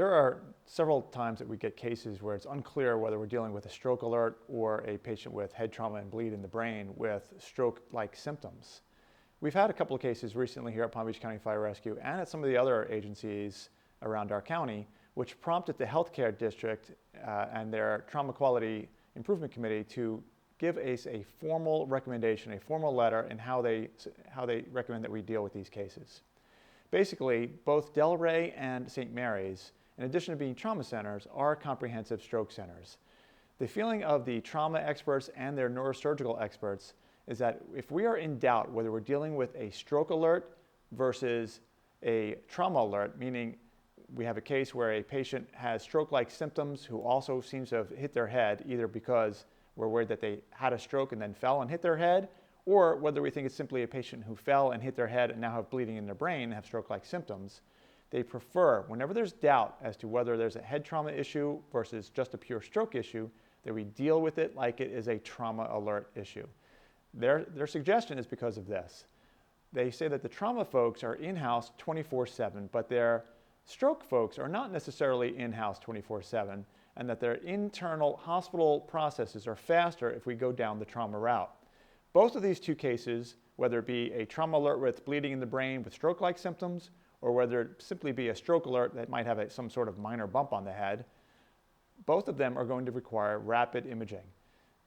there are several times that we get cases where it's unclear whether we're dealing with a stroke alert or a patient with head trauma and bleed in the brain with stroke-like symptoms. We've had a couple of cases recently here at Palm Beach County Fire Rescue and at some of the other agencies around our county, which prompted the healthcare district and their trauma quality improvement committee to give us a formal recommendation, a formal letter in how they recommend that we deal with these cases. Basically, both Delray and St. Mary's, in addition to being trauma centers, are comprehensive stroke centers. The feeling of the trauma experts and their neurosurgical experts is that if we are in doubt whether we're dealing with a stroke alert versus a trauma alert, meaning we have a case where a patient has stroke-like symptoms who also seems to have hit their head, either because we're worried that they had a stroke and then fell and hit their head, or whether we think it's simply a patient who fell and hit their head and now have bleeding in their brain and have stroke-like symptoms, they prefer, whenever there's doubt as to whether there's a head trauma issue versus just a pure stroke issue, that we deal with it like it is a trauma alert issue. Their suggestion is because of this. They say that the trauma folks are in-house 24/7, but their stroke folks are not necessarily in-house 24/7, and that their internal hospital processes are faster if we go down the trauma route. Both of these two cases, whether it be a trauma alert with bleeding in the brain with stroke-like symptoms, or whether it simply be a stroke alert that might have some sort of minor bump on the head, both of them are going to require rapid imaging.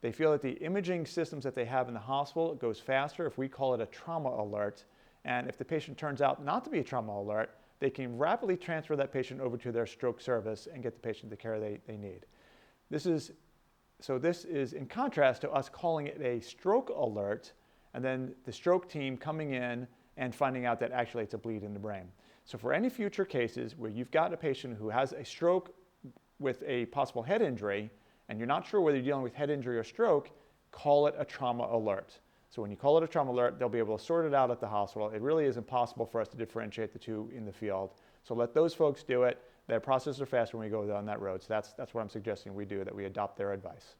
They feel that the imaging systems that they have in the hospital goes faster if we call it a trauma alert, and if the patient turns out not to be a trauma alert, they can rapidly transfer that patient over to their stroke service and get the patient the care they need. This is in contrast to us calling it a stroke alert and then the stroke team coming in and finding out that actually it's a bleed in the brain. So for any future cases where you've got a patient who has a stroke with a possible head injury and you're not sure whether you're dealing with head injury or stroke, call it a trauma alert. So when you call it a trauma alert, they'll be able to sort it out at the hospital. It really is impossible for us to differentiate the two in the field. So let those folks do it. Their processes are faster when we go down that road. So that's what I'm suggesting we do, that we adopt their advice.